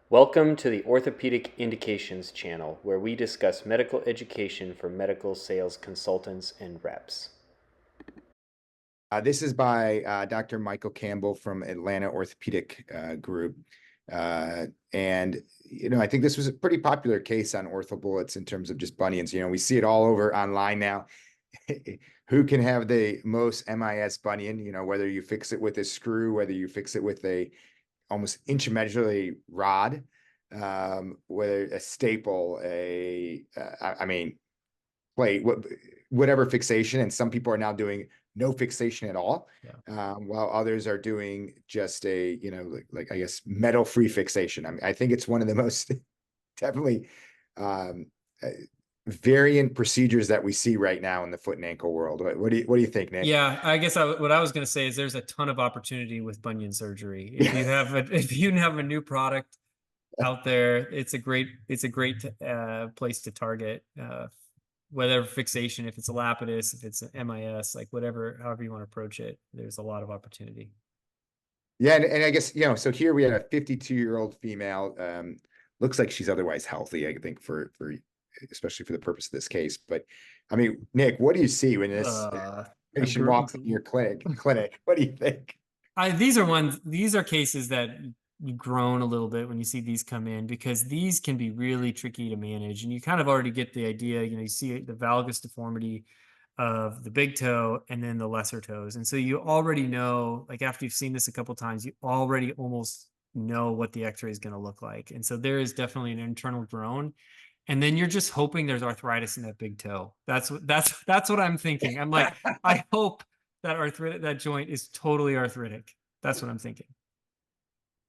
Welcome to the Orthopedic Indications channel, where we discuss medical education for medical sales consultants and reps. This is by Dr. Michael Campbell from Atlanta Orthopedic Group. And, I think this was a pretty popular case on OrthoBullets in terms of just bunions. We see it all over online now. Who can have the most MIS bunion, whether you fix it with a screw, whether you fix it with a almost intramedullary rod, whether a staple, plate, whatever fixation. And some people are now doing no fixation at all, while others are doing just a, like I guess, metal-free fixation. I think it's one of the most definitely variant procedures that we see right now in the foot and ankle world. What do you think, Nick? Yeah, I guess what I was going to say is there's a ton of opportunity with bunion surgery. If you have a new product out there, it's a great place to target, whether fixation, if it's a lapidus, if it's an MIS, like however you want to approach it. There's a lot of opportunity. Yeah, and I guess, so here we have a 52-year-old female. Looks like she's otherwise healthy, I think, for especially for the purpose of this case. But Nick, what do you see when this patient walks into your clinic? What do you think? These are cases that you groan a little bit when you see these come in, because these can be really tricky to manage, and you kind of already get the idea. You see the valgus deformity of the big toe and then the lesser toes, and so you already know, like after you've seen this a couple times, you already almost know what the x-ray is going to look like. And so there is definitely an internal groan, and then you're just hoping there's arthritis in that big toe. That's what I'm thinking. I'm like, I hope that joint is totally arthritic. That's what I'm thinking.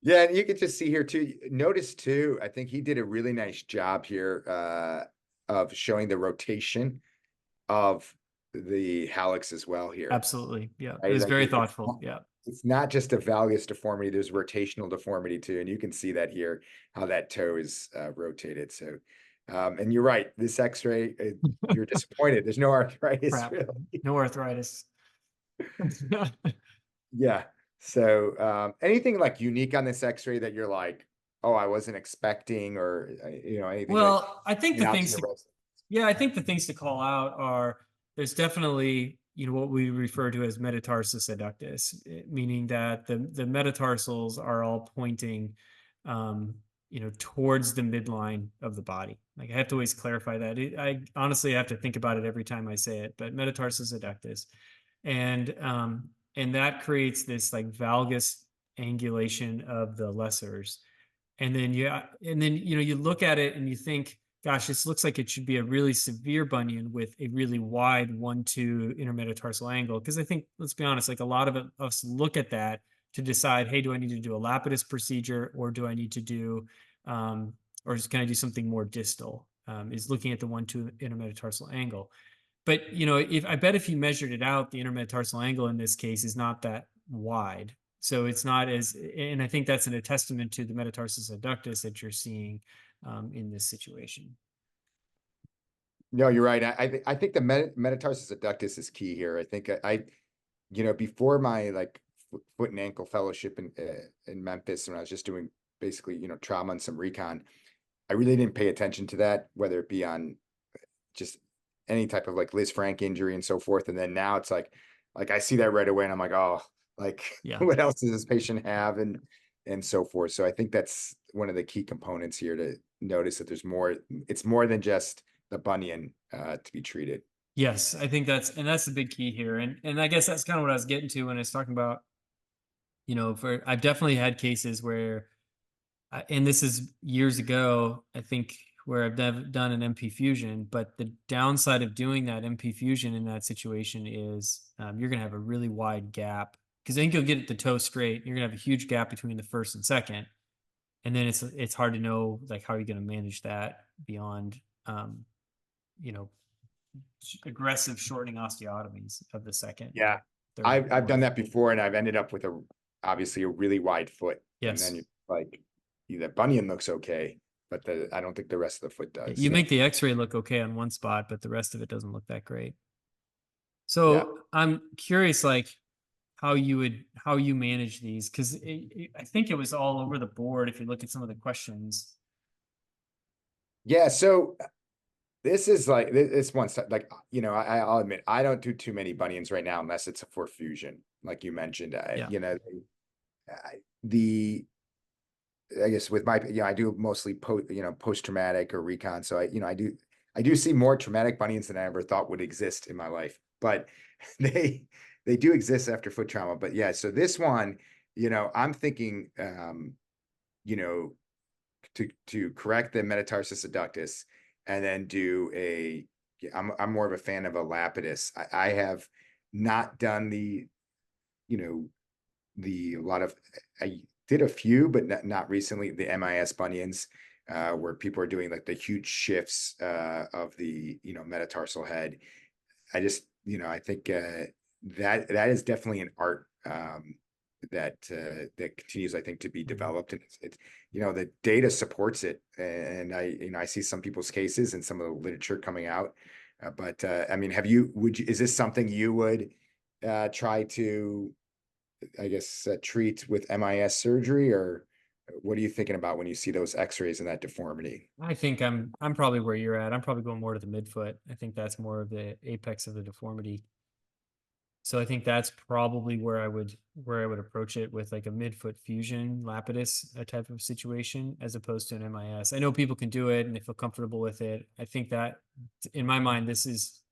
Yeah, and you can just see here too. Notice too, I think he did a really nice job here of showing the rotation of the hallux as well here. Absolutely. Yeah. Right? It was very thoughtful. Yeah. It's not just a valgus deformity, there's rotational deformity too. And you can see that here, how that toe is rotated. So, and you're right, this x-ray, you're disappointed. There's no arthritis. Really. No arthritis. Yeah. So anything like unique on this x-ray that you're like, oh, I wasn't expecting, or anything? Well, I think the things to call out are, there's definitely, what we refer to as metatarsus adductus, meaning that the metatarsals are all pointing towards the midline of the body. Like, I have to always clarify that. I honestly have to think about it every time I say it, but metatarsus adductus. And that creates this like valgus angulation of the lessers. And then you look at it and you think, gosh, this looks like it should be a really severe bunion with a really wide 1-2 intermetatarsal angle. Because I think, let's be honest, like a lot of us look at that to decide, hey, do I need to do a lapidus procedure, or do I need to do, or can I do something more distal? Is looking at the 1-2 intermetatarsal angle. But if you measured it out, the intermetatarsal angle in this case is not that wide. So it's not and I think that's a testament to the metatarsus adductus that you're seeing in this situation. No, you're right. I think the metatarsus adductus is key here. I think before my foot and ankle fellowship in Memphis, when I was just doing basically trauma and some recon, I really didn't pay attention to that, whether it be on just any type of like Liz Frank injury and so forth. And then now it's like I see that right away, and I'm like, oh, what else does this patient have, and so forth. So I think that's one of the key components here, to notice that there's more. It's more than just the bunion to be treated. Yes, I think that's the big key here, and I guess that's kind of what I was getting to when I was talking about. I've definitely had cases where, and this is years ago, I think, where I've done an MP fusion, but the downside of doing that MP fusion in that situation is you're going to have a really wide gap, because I think you'll get the toe straight. You're going to have a huge gap between the first and second. And then it's hard to know, like, how are you going to manage that beyond, aggressive shortening osteotomies of the second. Yeah. I've done that before, and I've ended up with obviously a really wide foot. Yes. And then the bunion looks okay, but I don't think the rest of the foot does. You make the x-ray look okay on one spot, but the rest of it doesn't look that great. So I'm curious, like, how you manage these, because I think it was all over the board if you look at some of the questions. Yeah, so this is like this one's like, you know, I'll admit I don't do too many bunions right now unless it's for fusion, like you mentioned. Yeah. You know, the I guess with my, I do mostly post traumatic or recon. So I do see more traumatic bunions than I ever thought would exist in my life, but they do exist after foot trauma. But yeah, so this one, I'm thinking, you know, to correct the metatarsus adductus and then do I'm more of a fan of a lapidus. I have not done a lot of, I did a few, but not recently, the MIS bunions, where people are doing like the huge shifts of the, metatarsal head. I just, I think that is definitely an art that continues, I think, to be developed, and it's the data supports it, and I see some people's cases and some of the literature coming out, but I mean, is this something you would try to, I guess, treat with MIS surgery, or what are you thinking about when you see those X-rays and that deformity? I think I'm probably where you're at. I'm probably going more to the midfoot. I think that's more of the apex of the deformity. So I think that's probably where I would approach it, with like a midfoot fusion lapidus, a type of situation, as opposed to an MIS. I know people can do it and they feel comfortable with it. I think that, in my mind, this is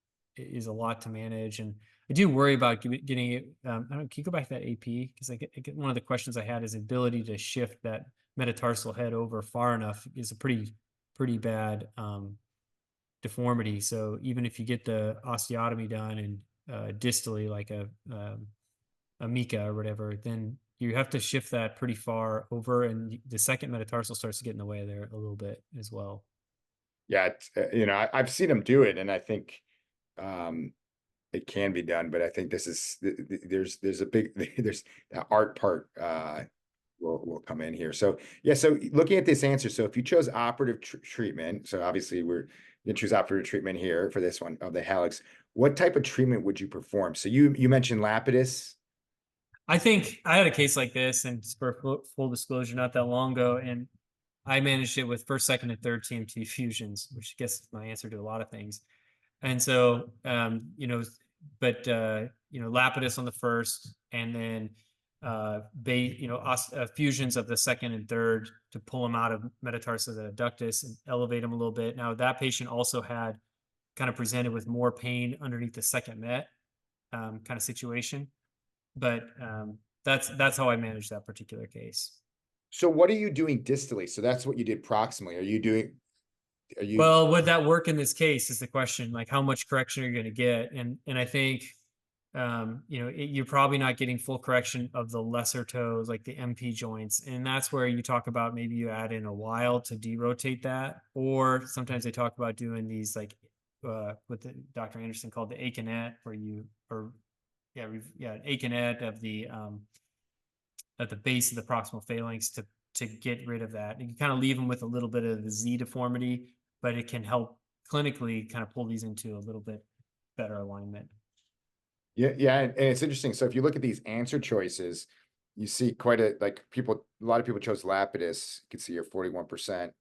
a lot to manage, and I do worry about getting it. I don't know, can you go back to that AP? Because I get one of the questions I had is ability to shift that metatarsal head over far enough is a pretty bad deformity. So even if you get the osteotomy done and distally, like a mica or whatever, then you have to shift that pretty far over, and the second metatarsal starts to get in the way there a little bit as well. Yeah, I've seen them do it, and I think it can be done, but I think this is there's a big there's the art part will come in here. So yeah, so looking at this answer, so if you chose operative treatment, so obviously we're gonna choose operative treatment here for this one of the Hallux. What type of treatment would you perform? So you mentioned lapidus. I think I had a case like this, and for full disclosure, not that long ago, and I managed it with first, second, and third TMT fusions, which I guess is my answer to a lot of things. And so, lapidus on the first, and then fusions of the second and third to pull them out of metatarsus and adductus and elevate them a little bit. Now, that patient also had kind of presented with more pain underneath the second met kind of situation, but that's how I managed that particular case. So what are you doing distally? So that's what you did proximally. Well, would that work in this case is the question. Like, how much correction are you going to get? And I think, you're probably not getting full correction of the lesser toes, like the MP joints. And that's where you talk about maybe you add in a while to derotate that. Or sometimes they talk about doing these, like, what Dr. Anderson called the Aikinet, an Aikinet at the base of the proximal phalanx to get rid of that. And you kind of leave them with a little bit of the Z deformity, but it can help clinically kind of pull these into a little bit better alignment. Yeah, and it's interesting. So if you look at these answer choices, you see quite a lot of people chose lapidus. You can see here 41%,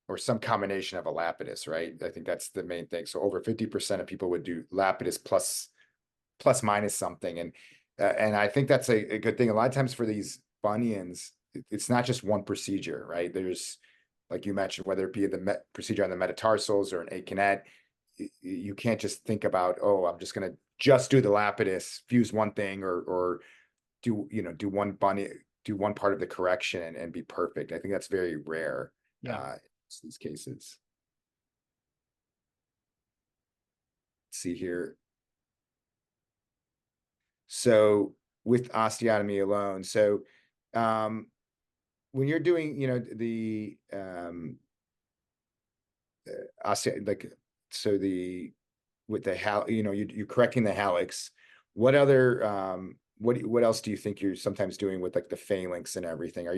or some combination of a lapidus, right? I think that's the main thing. So over 50% of people would do lapidus plus minus something, and I think that's a good thing. A lot of times for these bunions, it's not just one procedure, right? There's, like you mentioned, whether it be the procedure on the metatarsals or an Aikinet, you can't just think about, oh, I'm just going to just do the lapidus, fuse one thing, or do one bunion, do one part of the correction and be perfect. I think that's very rare. Yeah. In these cases. Let's see here. So with osteotomy alone, so when you're doing, the with the you're correcting the hallux. What other what else do you think you're sometimes doing with like the phalanx and everything? Are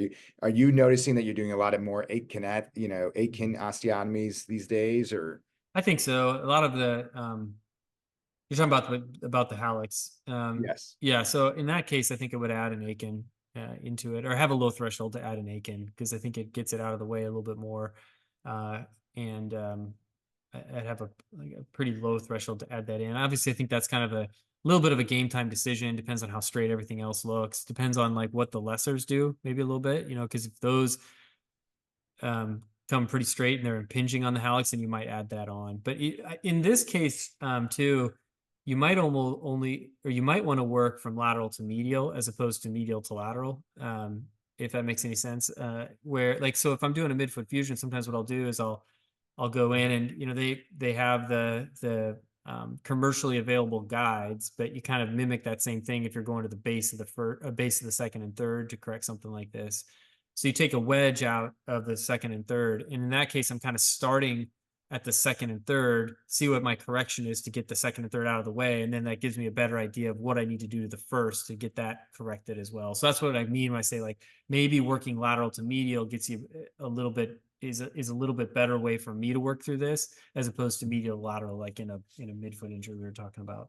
you noticing that you're doing a lot of more Aikin osteotomies these days, or? I think so. A lot of the You're talking about the Hallux. Yes. Yeah. So in that case, I think it would add an Aiken into it, or have a low threshold to add an Aiken, because I think it gets it out of the way a little bit more. And I'd have like a pretty low threshold to add that in. Obviously, I think that's kind of a little bit of a game time decision. Depends on how straight everything else looks. Depends on like what the lessers do, maybe a little bit, because if those come pretty straight and they're impinging on the hallux, and you might add that on. But in this case, too, you might you might want to work from lateral to medial as opposed to medial to lateral. If that makes any sense. Where like, so if I'm doing a midfoot fusion, sometimes what I'll do is I'll go in, and they have the commercially available guides, but you kind of mimic that same thing if you're going to the base of the base of the second and third to correct something like this. So you take a wedge out of the second and third, and in that case, I'm kind of starting at the second and third, see what my correction is to get the second and third out of the way, and then that gives me a better idea of what I need to do to the first to get that corrected as well. So that's what I mean when I say like maybe working lateral to medial gets you a little bit is a little bit better way for me to work through this as opposed to medial to lateral, like in a midfoot injury we were talking about.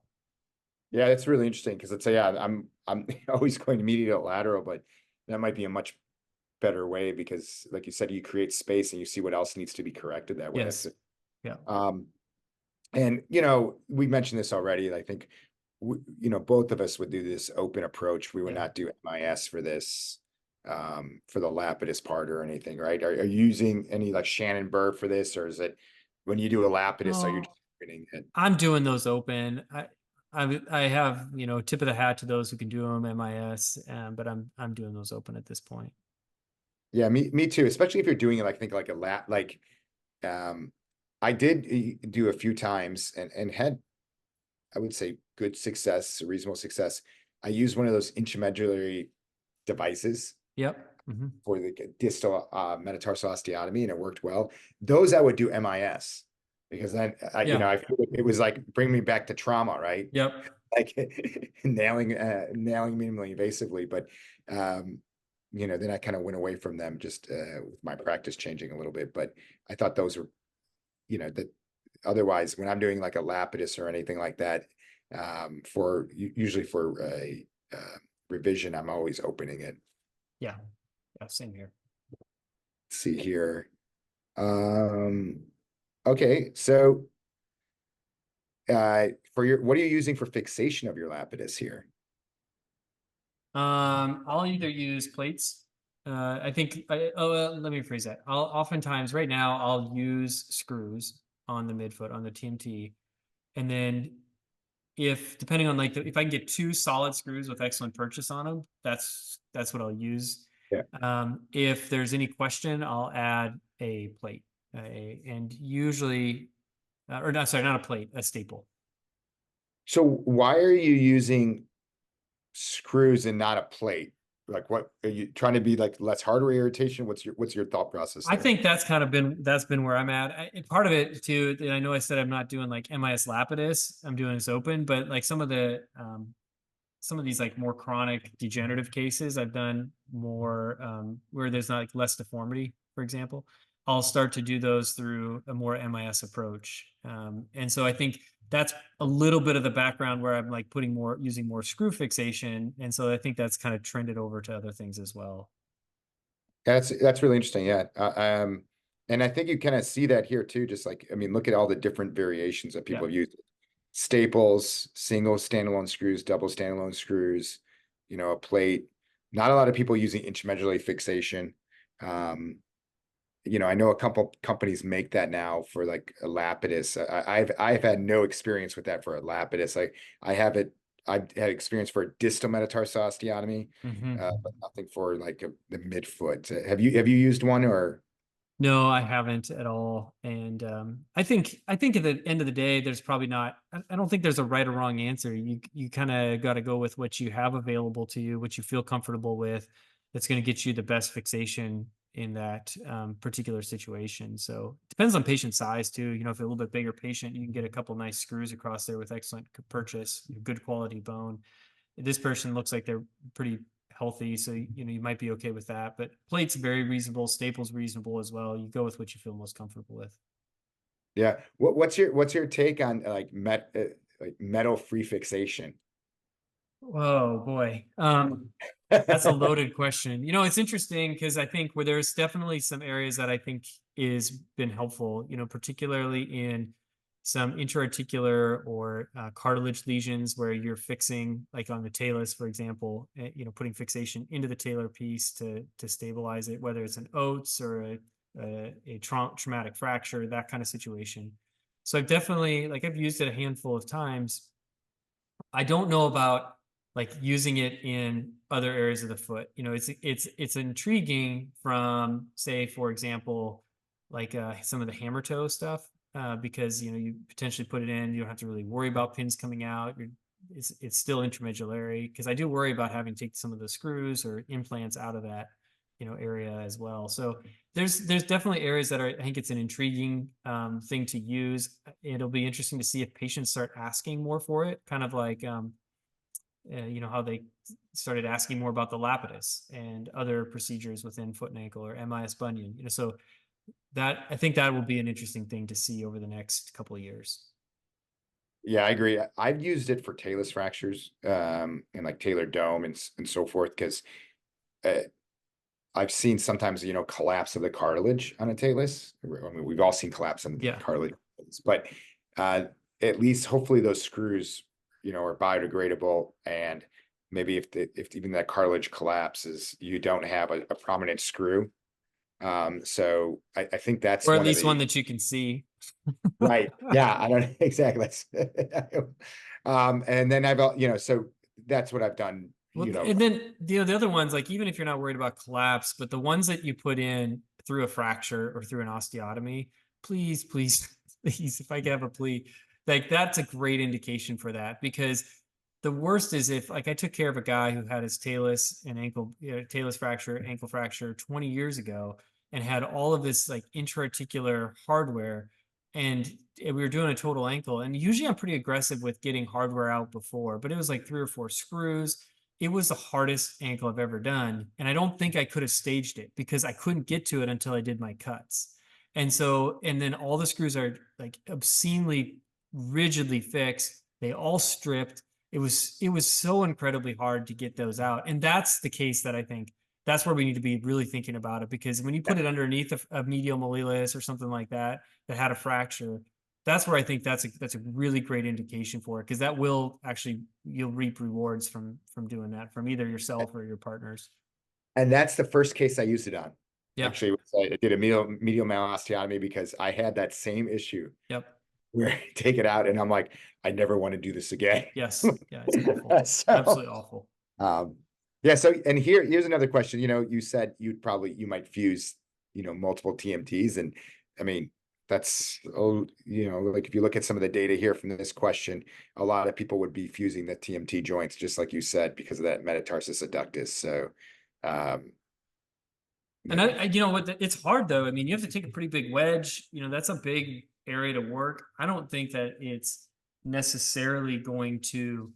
Yeah, that's really interesting because it's yeah, I'm always going to medial to lateral, but that might be a much better way because, like you said, you create space and you see what else needs to be corrected that way. Yes. Yeah. And we mentioned this already. I think both of us would do this open approach. We would not do MIS for this, for the lapidus part or anything, right? Are you using any like Shannon Burr for this, or is it when you do a lapidus, are you just opening it? I'm doing those open. I have tip of the hat to those who can do them MIS, but I'm doing those open at this point. Yeah, me too. Especially if you're doing it like a lap I did do a few times and had, I would say, good success, reasonable success. I used one of those intramedullary devices. Yep. For the distal metatarsal osteotomy, and it worked well. Those I would do MIS because then I feel like it was like bring me back to trauma, right? Yep. Like nailing minimally invasively, but then I kind of went away from them just with my practice changing a little bit. But I thought those were, that otherwise when I'm doing like a lapidus or anything like that, usually for a revision, I'm always opening it. Yeah. Yeah. Same here. Let's see here. Okay, so what are you using for fixation of your lapidus here? I'll either use plates. I think let me rephrase that. Oftentimes right now I'll use screws on the midfoot on the TMT, and then depending on like if I can get 2 solid screws with excellent purchase on them, that's what I'll use. Yeah. If there's any question, I'll add a plate, and usually, or not, sorry, not a plate, a staple. So why are you using screws and not a plate? Like, what are you trying to be like less hardware irritation? What's your thought process there? I think that's been where I'm at. Part of it too, I know I said I'm not doing like MIS lapidus, I'm doing this open, but like some of these like more chronic degenerative cases, I've done more where there's not like less deformity, for example. I'll start to do those through a more MIS approach. And so I think that's a little bit of the background where I'm like using more screw fixation. And so I think that's kind of trended over to other things as well. That's really interesting. Yeah. And I think you kind of see that here too. Just like, I mean, look at all the different variations that people have used. Staples, single standalone screws, double standalone screws, a plate. Not a lot of people using intramedullary fixation. I know a couple companies make that now for like a lapidus. I've had no experience with that for a lapidus. I've had experience for a distal metatarsal osteotomy, but nothing for like the midfoot. Have you used one or? No, I haven't at all. And I think at the end of the day, there's probably not. I don't think there's a right or wrong answer. You kind of got to go with what you have available to you, what you feel comfortable with. That's going to get you the best fixation in that particular situation. So it depends on patient size too. If you're a little bit bigger patient, you can get a couple nice screws across there with excellent purchase, good quality bone. This person looks like they're pretty healthy, so you might be okay with that. But plate's very reasonable, staple's reasonable as well. You go with what you feel most comfortable with. Yeah. What's your take on like like metal free fixation? Whoa, boy. That's a loaded question. It's interesting because I think where there's definitely some areas that I think is been helpful, particularly in some intra-articular or cartilage lesions where you're fixing, like on the talus, for example, putting fixation into the talar piece to stabilize it, whether it's an oats or a traumatic fracture, that kind of situation. So I've definitely, like, I've used it a handful of times. I don't know about like using it in other areas of the foot. It's intriguing from, say, for example, like some of the hammer toe stuff, because you potentially put it in, you don't have to really worry about pins coming out. It's still intramedullary, because I do worry about having to take some of the screws or implants out of that area as well. So there's definitely areas that I think it's an intriguing thing to use. It'll be interesting to see if patients start asking more for it, kind of like how they started asking more about the lapidus and other procedures within foot and ankle, or MIS bunion. So that, I think that will be an interesting thing to see over the next couple of years. Yeah, I agree. I've used it for talus fractures, and like talar dome and so forth, because I've seen sometimes, collapse of the cartilage on a talus. I mean, we've all seen collapse on the Yeah. cartilage, but at least hopefully those screws, are biodegradable, and maybe if even that cartilage collapses, you don't have a prominent screw. So I think that's Or at one of least the one that you can see. right. Yeah, I don't exactly. And then so that's what I've done. Well, and then the other ones, like, even if you're not worried about collapse, but the ones that you put in through a fracture or through an osteotomy, please, please, please, if I could have a plea, like, that's a great indication for that. Because the worst is if, like, I took care of a guy who had his talus and ankle, talus fracture, ankle fracture 20 years ago, and had all of this like intra-articular hardware, and we were doing a total ankle. And usually I'm pretty aggressive with getting hardware out before, but it was like 3 or 4 screws. It was the hardest ankle I've ever done. And I don't think I could have staged it because I couldn't get to it until I did my cuts. And then all the screws are like obscenely rigidly fixed. They all stripped. It was so incredibly hard to get those out. And that's the case that I think that's where we need to be really thinking about it, because when you put it underneath a medial malleolus or something like that had a fracture, that's where I think that's a really great indication for it, because that will actually, you'll reap rewards from doing that, from either yourself or your partners. And that's the first case I used it on. Yeah. Actually, I did a medial mastostomy because I had that same issue. Yep. Where I take it out and I'm like, I never want to do this again. Yes. Yeah. It's awful. So, Absolutely awful. Yeah. So, and here's another question. You said you might fuse, multiple TMTs, and I mean, that's like if you look at some of the data here from this question, a lot of people would be fusing the TMT joints, just like you said, because of that metatarsus adductus. So, and it's hard though. I mean, you have to take a pretty big wedge. That's a big area to work. I don't think that it's necessarily going to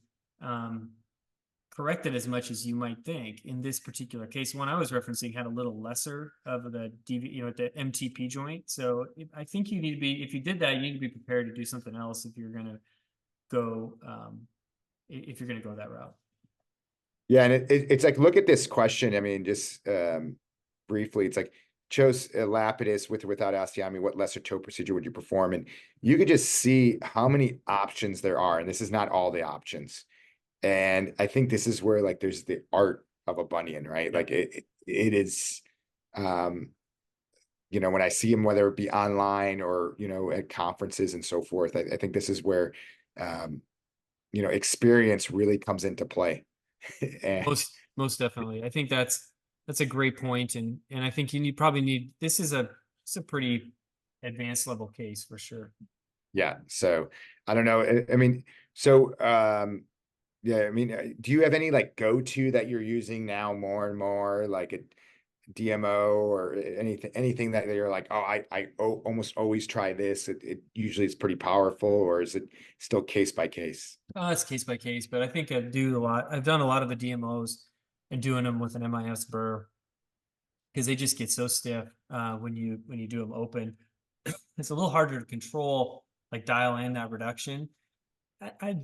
correct it as much as you might think. In this particular case, one I was referencing had a little lesser of the the MTP joint. So I think you need to be, if you did that, you need to be prepared to do something else if you're going to go that route. Yeah, and it's like, look at this question. I mean, just briefly, it's like, chose a lapidus with or without osteotomy, what lesser toe procedure would you perform? And you could just see how many options there are, and this is not all the options. And I think this is where, like, there's the art of a bunion, right? Like it is, when I see them, whether it be online or, at conferences and so forth, I think this is where, experience really comes into play. And Most definitely. I think that's a great point. And I think you probably need, this is a pretty advanced level case for sure. Yeah. So I don't know. I mean, so, yeah, I mean, do you have any like go-to that you're using now more and more, like a DMO or anything that you're like, oh, I almost always try this. It usually is pretty powerful, or is it still case by case? It's case by case, but I think I've done a lot of the DMOs and doing them with an MIS burr, because they just get so stiff when you do them open. It's a little harder to control, like dial in that reduction.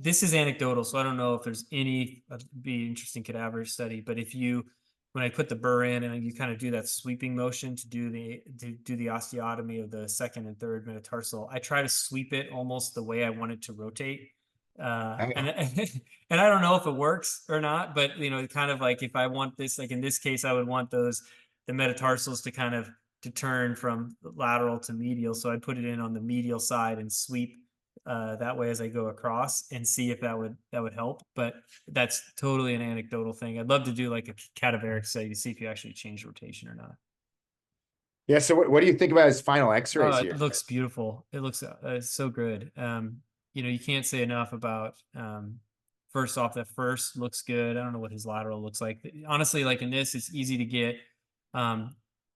this is anecdotal, so I don't know if there's any be interesting cadaver study, but when I put the burr in and you kind of do that sweeping motion to do the osteotomy of the second and third metatarsal, I try to sweep it almost the way I want it to rotate. And and I don't know if it works or not, but kind of like if I want this, like in this case, I would want the metatarsals to kind of to turn from lateral to medial. So I'd put it in on the medial side and sweep that way as I go across and see if that would help. But that's totally an anecdotal thing. I'd love to do like a cadaveric study to see if you actually change rotation or not. Yeah. So what do you think about his final X-rays here? It looks beautiful. It looks so good. You can't say enough about first off, that first looks good. I don't know what his lateral looks like. Honestly, like in this, it's easy to get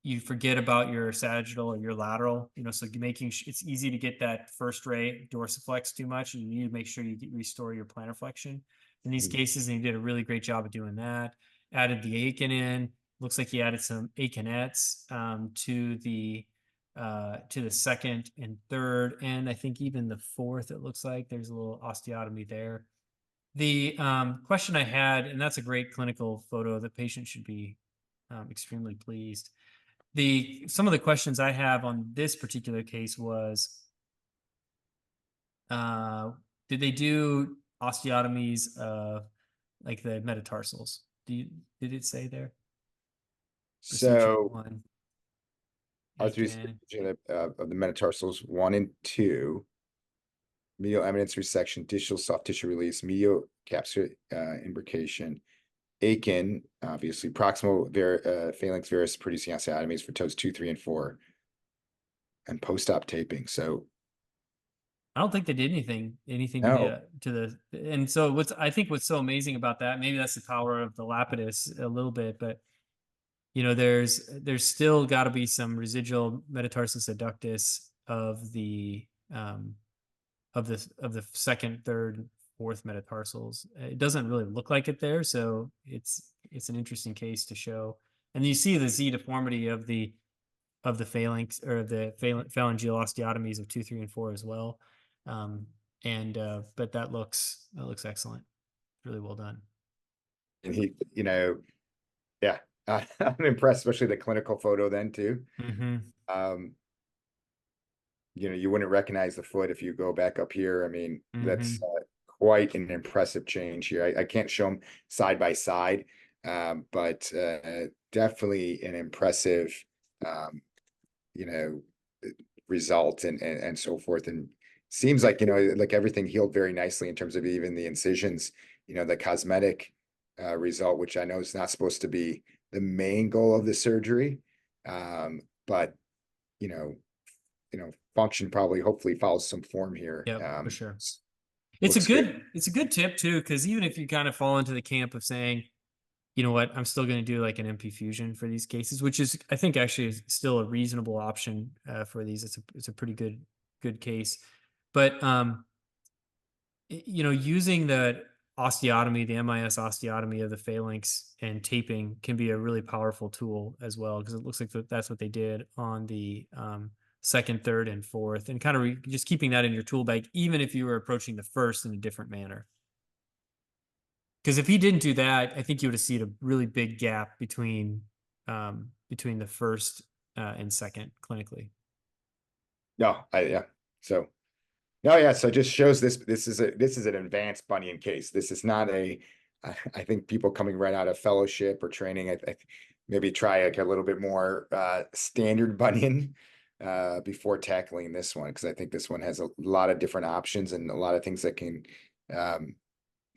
you forget about your sagittal or your lateral, so it's easy to get that first ray dorsiflex too much, and you need to make sure you restore your plantar flexion in these cases. And he did a really great job of doing that. Added the Aiken in. Looks like he added some Aikenets to the second and third, and I think even the fourth. It looks like there's a little osteotomy there. The question I had, and that's a great clinical photo, the patient should be extremely pleased. Some of the questions I have on this particular case was, did they do osteotomies of like the metatarsals? Did it say there? So one. arthritis of the metatarsals 1 and 2, medial eminence resection, distal soft tissue release, medial capsular imbrication, Aiken, obviously proximal phalanx varus producing osteotomies for toes 2, 3, and 4, and post-op taping. So I don't think they did anything No. to the, and so I think what's so amazing about that, maybe that's the power of the Lapidus a little bit, but there's still got to be some residual metatarsus adductus of the second, third, fourth metatarsals. It doesn't really look like it there, so it's an interesting case to show. And you see the Z deformity of the phalanx or the phalangeal osteotomies of 2, 3, and 4 as well. But that looks excellent. Really well done. And he, yeah, I'm impressed, especially the clinical photo then too. You wouldn't recognize the foot if you go back up here. I mean, that's quite an impressive change here. I can't show them side by side, but definitely an impressive, result and so forth. And seems like, like everything healed very nicely in terms of even the incisions, the cosmetic result, which I know is not supposed to be the main goal of the surgery. But, function probably hopefully follows some form here. Yeah, for sure. It's a good tip too, because even if you kind of fall into the camp of saying, you know what, I'm still going to do like an MP fusion for these cases, which is, I think, actually is still a reasonable option for these. It's a pretty good case, but using the osteotomy, the MIS osteotomy of the phalanx and taping can be a really powerful tool as well, because it looks like that's what they did on the second, third, and fourth, and kind of just keeping that in your tool bag, even if you were approaching the first in a different manner. Because if he didn't do that, I think you would have seen a really big gap between the first and second clinically. So it just shows this is an advanced bunion case. This is not I think people coming right out of fellowship or training, I maybe try like a little bit more standard bunion before tackling this one, because I think this one has a lot of different options and a lot of things that can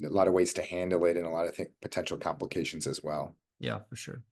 a lot of ways to handle it, and a lot of potential complications as well. Yeah, for sure.